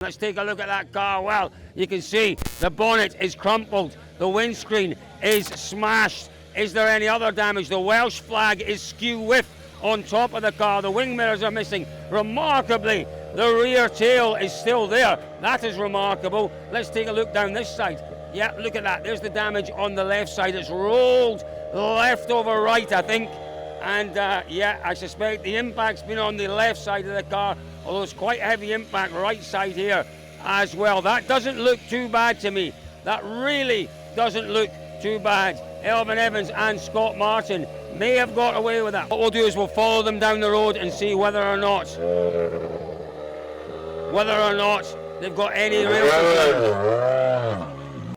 Let's take a look at that car. Well, you can see the bonnet is crumpled, the windscreen is smashed. Is there any other damage? The Welsh flag is skew whiffed on top of the car. The wing mirrors are missing. Remarkably, the rear tail is still there. That is remarkable. Let's take a look down this side. Yeah, look at that. There's the damage on the left side. It's rolled left over right, I think. And yeah, I suspect the impact's been on the left side of the car, although it's quite a heavy impact right side here as well. That doesn't look too bad to me. That really doesn't look too bad. Elfyn Evans and Scott Martin may have got away with that. What we'll do is we'll follow them down the road and see whether or not they've got any real concern.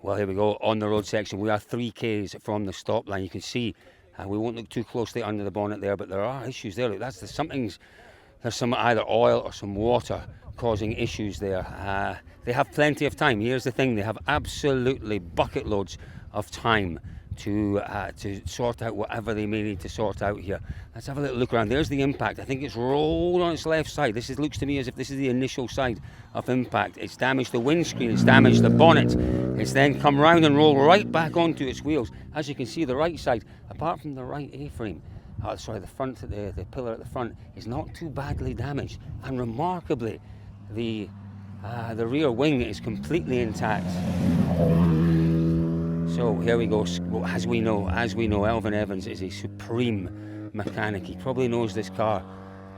Well, here we go on the road section. We are 3 k's from the stop line. You can see we won't look too closely under the bonnet there, but there are issues there. Look, there's some either oil or some water causing issues there. They have plenty of time. Here's the thing: they have absolutely bucket loads of time to sort out whatever they may need to sort out here. Let's have a little look around. There's the impact. I think it's rolled on its left side. Looks to me as if this is the initial side of impact. It's damaged the windscreen, it's damaged the bonnet. It's then come round and rolled right back onto its wheels. As you can see, the right side, apart from the right A-frame, the front, the pillar at the front is not too badly damaged. And remarkably, the rear wing is completely intact. So here we go. As we know, Elfyn Evans is a supreme mechanic. He probably knows this car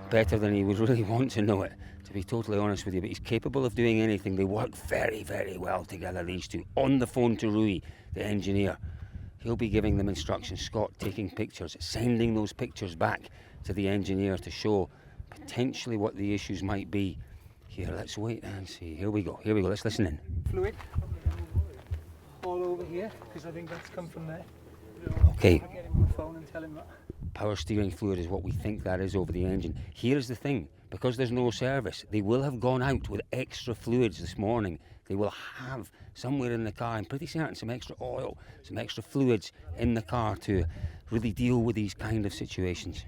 better than he would really want to know it, to be totally honest with you. But he's capable of doing anything. They work very, very well together, these two. On the phone to Rui, the engineer. He'll be giving them instructions. Scott taking pictures, sending those pictures back to the engineer to show potentially what the issues might be. Here, let's wait and see. Here we go. Let's listen in. Fluid all over here, because I think that's come from there. Okay. I'll get him on the phone and tell him that. Power steering fluid is what we think that is over the engine. Here's the thing: because there's no service, they will have gone out with extra fluids this morning. They will have somewhere in the car, I'm pretty certain, some extra oil, some extra fluids in the car to really deal with these kind of situations.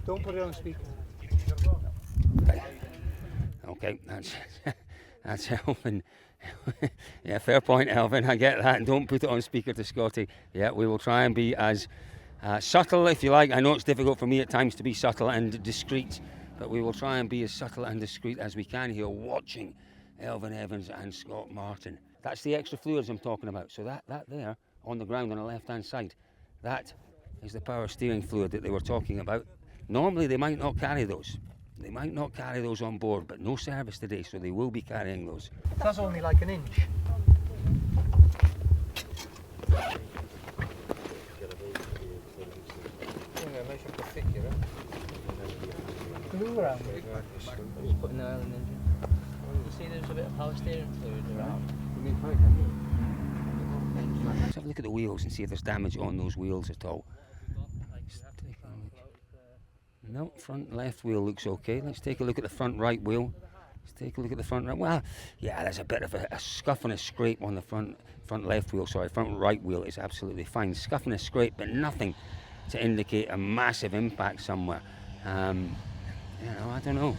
Don't put it on speaker. Okay, that's Elfyn. Yeah, fair point, Elfyn. I get that. Don't put it on speaker to Scotty. Yeah, we will try and be as subtle, if you like. I know it's difficult for me at times to be subtle and discreet, but we will try and be as subtle and discreet as we can here, watching Elfyn Evans and Scott Martin. That's the extra fluids I'm talking about. So that there on the ground on the left-hand side, that is the power steering fluid that they were talking about. Normally they might not carry those. They might not carry those on board, but no service today, so they will be carrying those. That's only like an inch. Glue around it. Just putting the oil in the engine. You see there's a bit of power steering fluid around. Let's have a look at the wheels and see if there's damage on those wheels at all. No, front left wheel looks okay. Let's take a look at the front right wheel. Well, yeah, there's a bit of a scuff and a scrape on the front left wheel. Sorry, front right wheel is absolutely fine. Scuff and a scrape, but nothing to indicate a massive impact somewhere. I don't know.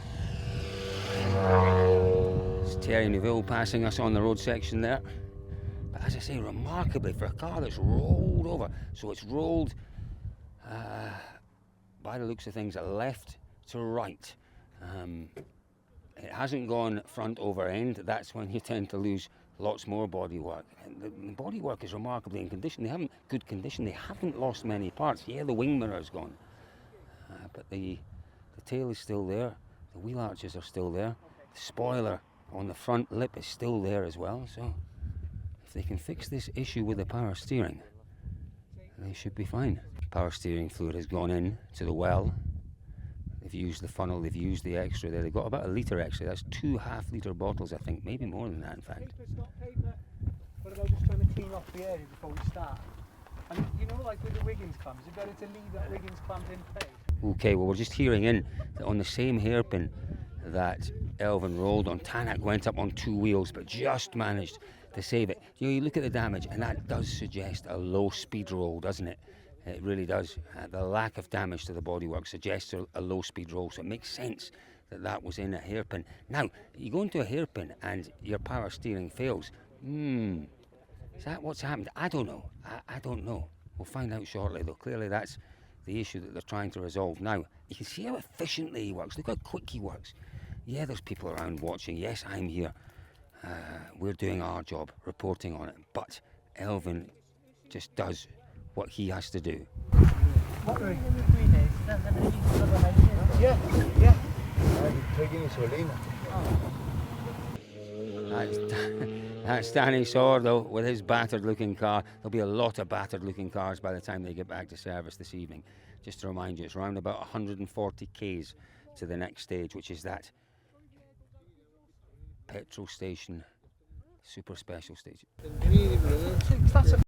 It's Terry Neville passing us on the road section there. But as I say, remarkably, for a car that's rolled over, so it's rolled by the looks of things left to right. It hasn't gone front over end. That's when you tend to lose lots more bodywork. The bodywork is remarkably in condition. They haven't good condition. They haven't lost many parts. Yeah, the wing mirror is gone, but the tail is still there. The wheel arches are still there. The spoiler on the front lip is still there as well. So if they can fix this issue with the power steering, they should be fine. Power steering fluid has gone in to the well. They've used the funnel, they've used the extra there. They've got about a litre extra. That's 2 half-litre bottles, I think, maybe more than that, in fact. Paper. What about just trying to clean off the area before we start? And you know, like with the Wiggins clamps, is it better to leave that Wiggins clamp in place? Okay, well, we're just hearing in that on the same hairpin that Elfyn rolled on, Tanak went up on 2 wheels, but just managed to save it. You look at the damage, and that does suggest a low-speed roll, doesn't it? It really does. The lack of damage to the bodywork suggests a low-speed roll, so it makes sense that that was in a hairpin. Now, you go into a hairpin and your power steering fails. Is that what's happened? I don't know. I don't know. We'll find out shortly, though. Clearly, that's the issue that they're trying to resolve. Now, you can see how efficiently he works. Look how quick he works. Yeah, there's people around watching. Yes, I'm here. We're doing our job, reporting on it. But Elfyn just does what he has to do. Yeah. That's Danny Saw, though, with his battered-looking car. There'll be a lot of battered-looking cars by the time they get back to service this evening. Just to remind you, it's around about 140 k's to the next stage, which is that petrol station, super special station. That's a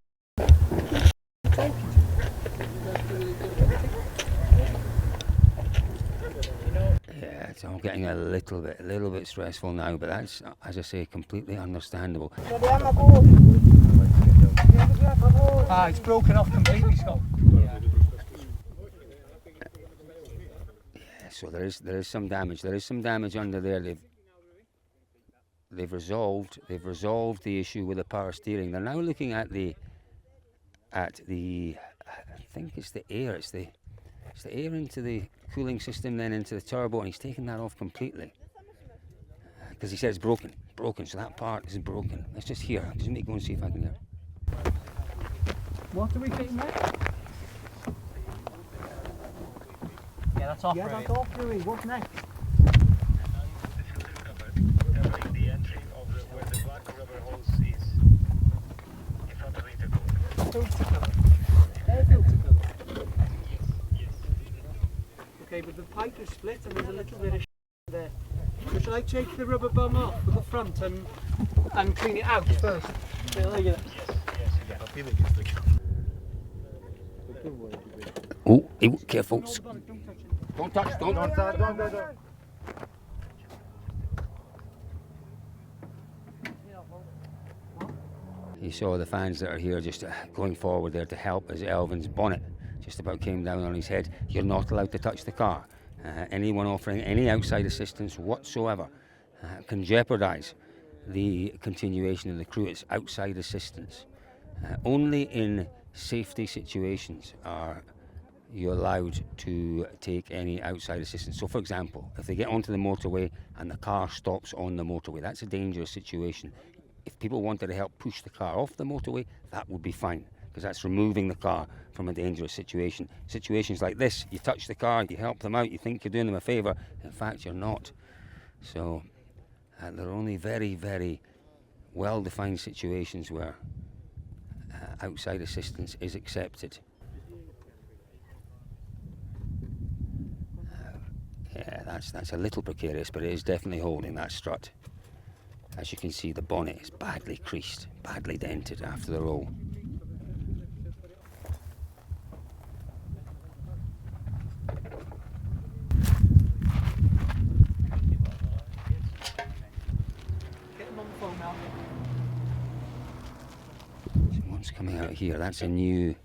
Yeah, it's all getting a little bit stressful now, but that's, as I say, completely understandable. it's broken off completely, Scott. Yeah, so there is some damage. There is some damage under there. They've resolved the issue with the power steering. They're now looking at the I think it's the air. It's the air into the cooling system, then into the turbo, and he's taken that off completely because he said it's broken. So that part is broken. Let's just hear. Just let me go and see if I can hear. What are we fitting there? Yeah, that's off. Yeah, that's off, Louis. What's next? The entry of where the black rubber hose is in front of the intercooler. Filter cover. Air filter cover. Yes. Okay, but the pipe is split and there's a little bit of there. So shall I take the rubber bum off at the front and clean it out first? Yes. Oh, careful! Hold on, don't touch it. Don't touch! Don't! You saw the fans that are here just going forward there to help as Elfyn's bonnet just about came down on his head. You're not allowed to touch the car. Anyone offering any outside assistance whatsoever can jeopardise the continuation of the crew. It's outside assistance. Only in safety situations are you allowed to take any outside assistance. So, for example, if they get onto the motorway and the car stops on the motorway, that's a dangerous situation. If people wanted to help push the car off the motorway, that would be fine, because that's removing the car from a dangerous situation. Situations like this, you touch the car, you help them out, you think you're doing them a favour, in fact you're not. So there are only very, very well-defined situations where outside assistance is accepted. Yeah, that's a little precarious, but it is definitely holding that strut. As you can see, the bonnet is badly creased, badly dented after the roll. Get them on the phone now. What's coming out here? That's a new.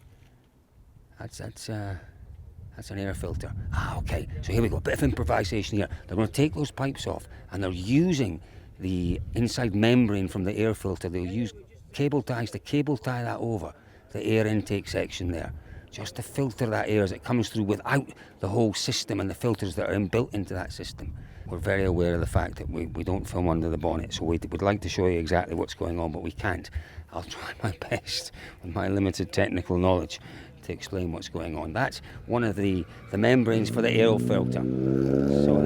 That's an air filter. Okay. So here we go. A bit of improvisation here. They're going to take those pipes off, and they're using the inside membrane from the air filter. They'll use cable ties to cable tie that over the air intake section there, just to filter that air as it comes through without the whole system and the filters that are inbuilt into that system. We're very aware of the fact that we don't film under the bonnet, so we'd like to show you exactly what's going on, but we can't. I'll try my best with my limited technical knowledge to explain what's going on. That's one of the membranes for the air filter. So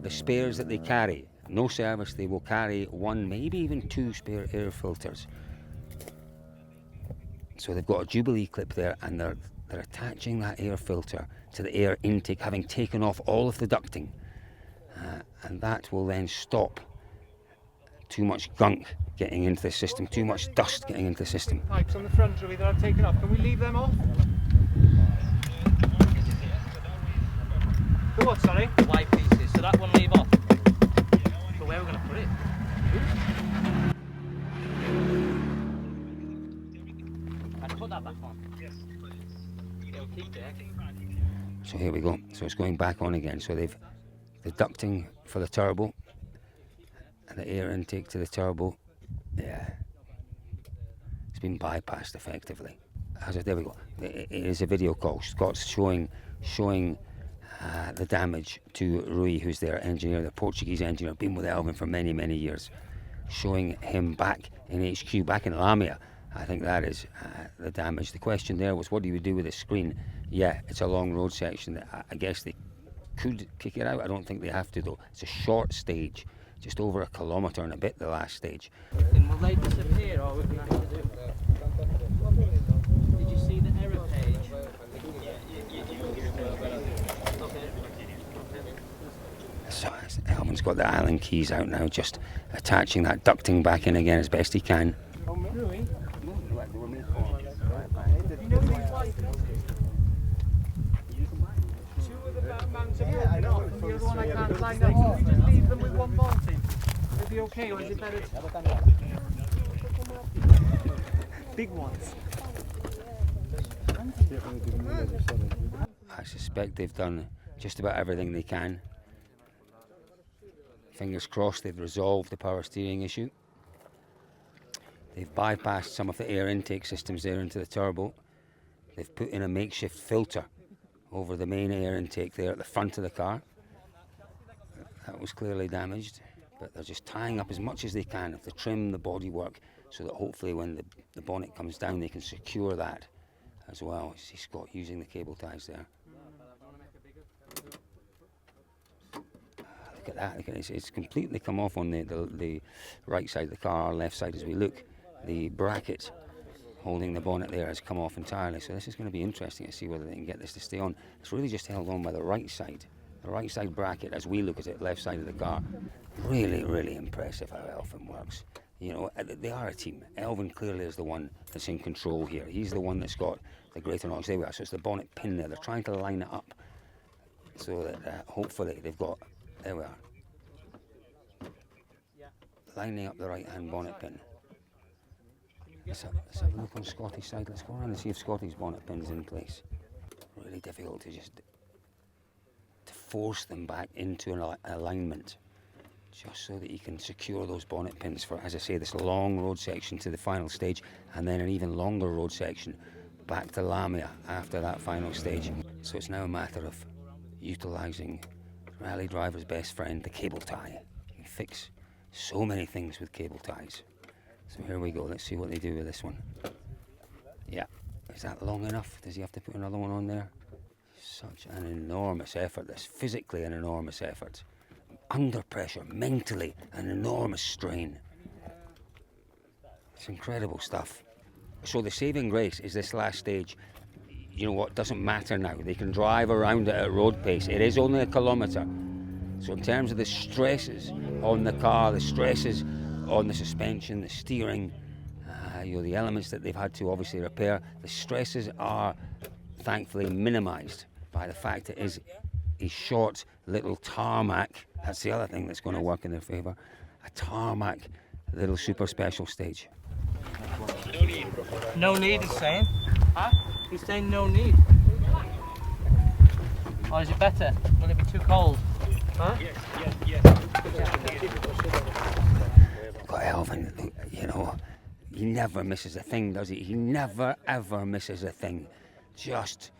the spares that they carry, no service, they will carry one, maybe even two spare air filters. So they've got a Jubilee clip there, and they're attaching that air filter to the air intake, having taken off all of the ducting, and that will then stop too much gunk getting into the system, too much dust getting into the system. Pipes on the front, Louis, that I've taken off. Can we leave them off? The what, sorry? The white pieces, so that one leave off. So where are we going to put it? I'd put that back on. Yes. It'll keep there. So here we go. So it's going back on again. So they've the ducting for the turbo and the air intake to the turbo. Yeah, it's been bypassed effectively. There we go. It is a video call. Scott's showing the damage to Rui, who's their engineer, the Portuguese engineer, been with Elfyn for many, many years. Showing him back in HQ, back in Lamia. I think that is the damage. The question there was, what do you do with the screen? Yeah, it's a long road section. I guess they could kick it out. I don't think they have to though. It's a short stage, just over 1 kilometre and a bit, the last stage. Then will they disappear, or we're going to have to do? Did you see the error page? So Elfyn's got the Allen keys out now, just attaching that ducting back in again as best he can. Yeah, I know. And the other one I can't line up. So if we just leave them with one bolt in, it'd be okay, or is it better to... Big ones. I suspect they've done just about everything they can. Fingers crossed they've resolved the power steering issue. They've bypassed some of the air intake systems there into the turbo. They've put in a makeshift filter over the main air intake there at the front of the car. That was clearly damaged, but they're just tying up as much as they can of the trim, the bodywork, so that hopefully when the bonnet comes down they can secure that as well. You see Scott using the cable ties there. Look at that, it's completely come off on the right side of the car, left side as we look. The bracket holding the bonnet there has come off entirely, so this is going to be interesting to see whether they can get this to stay on. It's really just held on by the right side bracket as we look at it, left side of the car. Really, really impressive how Elfyn works. You know, they are a team. Elfyn clearly is the one that's in control here. He's the one that's got the greater knowledge. There we are, so it's the bonnet pin there. They're trying to line it up so that hopefully they've got, there we are, lining up the right hand bonnet pin. Let's have a look on Scotty's side. Let's go around and see if Scotty's bonnet pin's in place. Really difficult to force them back into an alignment, just so that you can secure those bonnet pins for, as I say, this long road section to the final stage, and then an even longer road section back to Lamia after that final stage. So it's now a matter of utilising rally driver's best friend, the cable tie. You can fix so many things with cable ties. So here we go, let's see what they do with this one. Yeah, is that long enough? Does he have to put another one on there? Such an enormous effort, this, physically an enormous effort. Under pressure, mentally, an enormous strain. It's incredible stuff. So the saving grace is this last stage. You know what, doesn't matter now. They can drive around it at road pace. It is only 1 kilometre. So in terms of the stresses on the car, the stresses on the suspension, the steering, you know, the elements that they've had to obviously repair, the stresses are thankfully minimised by the fact it is a short little tarmac. That's the other thing that's going to work in their favour. A tarmac little super special stage. No need, he's saying. Huh? He's saying no need. Or is it better? Will it be too cold? Huh? Yes. Got Elfyn, you know, he never misses a thing, does he? He never ever misses a thing. Just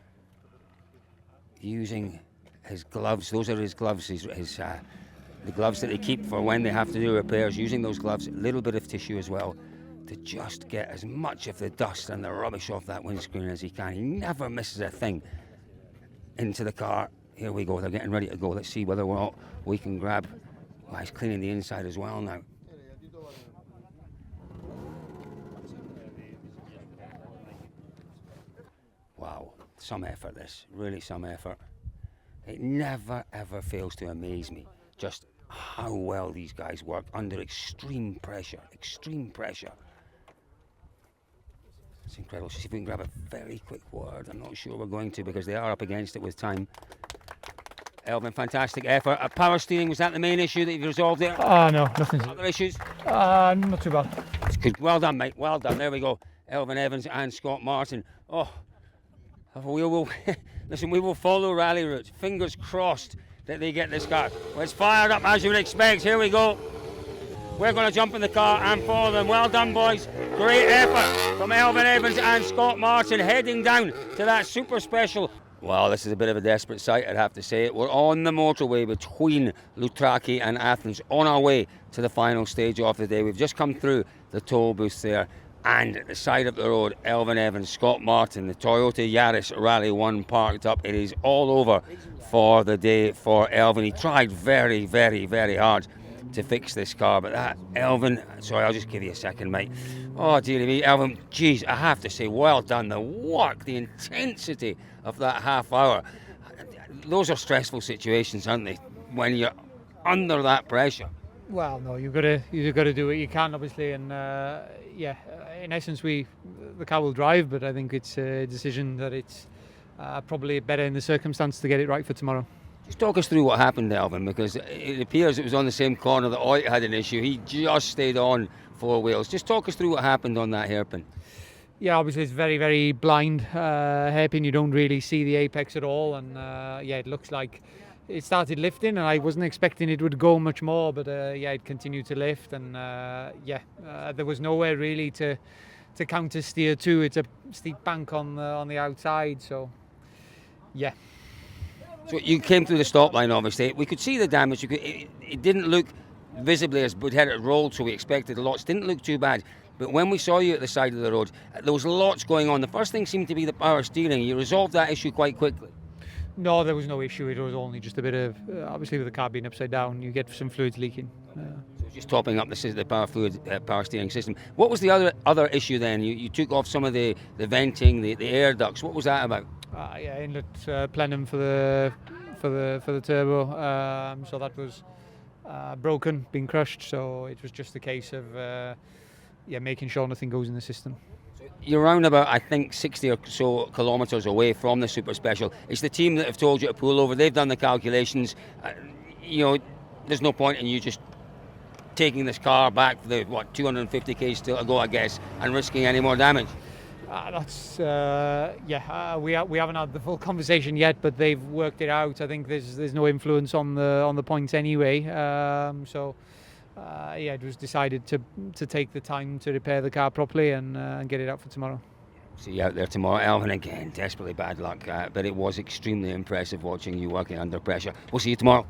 using his gloves. Those are his gloves. The gloves that they keep for when they have to do repairs. Using those gloves, a little bit of tissue as well, to just get as much of the dust and the rubbish off that windscreen as he can. He never misses a thing. Into the car. Here we go. They're getting ready to go. Let's see whether or not we can grab. Well, he's cleaning the inside as well now. Wow, some effort this, really some effort. It never ever fails to amaze me just how well these guys work under extreme pressure, It's incredible. See if we can grab a very quick word. I'm not sure we're going to because they are up against it with time. Elfyn, fantastic effort. Power steering, was that the main issue that you've resolved there? No, nothing. Other issues? Not too bad. It's good. Well done, mate. Well done. There we go. Elfyn Evans and Scott Martin. Oh, We will, listen, we will follow rally routes. Fingers crossed that they get this car. Well, it's fired up as you would expect. Here we go. We're going to jump in the car and follow them. Well done, boys. Great effort from Elfyn Evans and Scott Martin heading down to that super special. Well, this is a bit of a desperate sight, I'd have to say. We're on the motorway between Loutraki and Athens, on our way to the final stage of the day. We've just come through the toll booth there, and at the side of the road, Elfyn Evans, Scott Martin, the Toyota Yaris Rally 1 parked up. It is all over for the day for Elfyn. He tried very, very, very hard to fix this car, but that Elfyn, sorry, I'll just give you a second, mate. Oh dearie me, Elfyn, geez, I have to say, well done. The work, the intensity of that half hour. Those are stressful situations, aren't they, when you're under that pressure? Well, no, you've got to do what you can, obviously, and in essence, the car will drive, but I think it's a decision that it's probably better in the circumstance to get it right for tomorrow. Just talk us through what happened, Elfyn, because it appears it was on the same corner that Oit had an issue. He just stayed on 4 wheels. Just talk us through what happened on that hairpin. Yeah, obviously it's very, very blind hairpin. You don't really see the apex at all, and it looks like it started lifting, and I wasn't expecting it would go much more, but it continued to lift, and there was nowhere really to counter steer to. It's a steep bank on the outside, so yeah. So you came through the stop line, obviously. We could see the damage. It didn't look visibly as we'd had it rolled, so we expected lots. Didn't look too bad. But when we saw you at the side of the road, there was lots going on. The first thing seemed to be the power steering. You resolved that issue quite quickly. No, there was no issue. It was only just a bit of, obviously with the car being upside down, you get some fluids leaking. So just topping up the power steering system. What was the other issue then? You took off some of the venting, the air ducts. What was that about? Inlet plenum for the turbo. So that was broken, being crushed. So it was just a case of making sure nothing goes in the system. You're around about, I think, 60 or so kilometres away from the Super Special. It's the team that have told you to pull over. They've done the calculations. There's no point in you just taking this car back for the 250 k's still to go, I guess, and risking any more damage. We haven't had the full conversation yet, but they've worked it out. I think there's no influence on the points anyway. It was decided to take the time to repair the car properly and get it out for tomorrow. See you out there tomorrow. Elfyn, again, desperately bad luck, but it was extremely impressive watching you working under pressure. We'll see you tomorrow.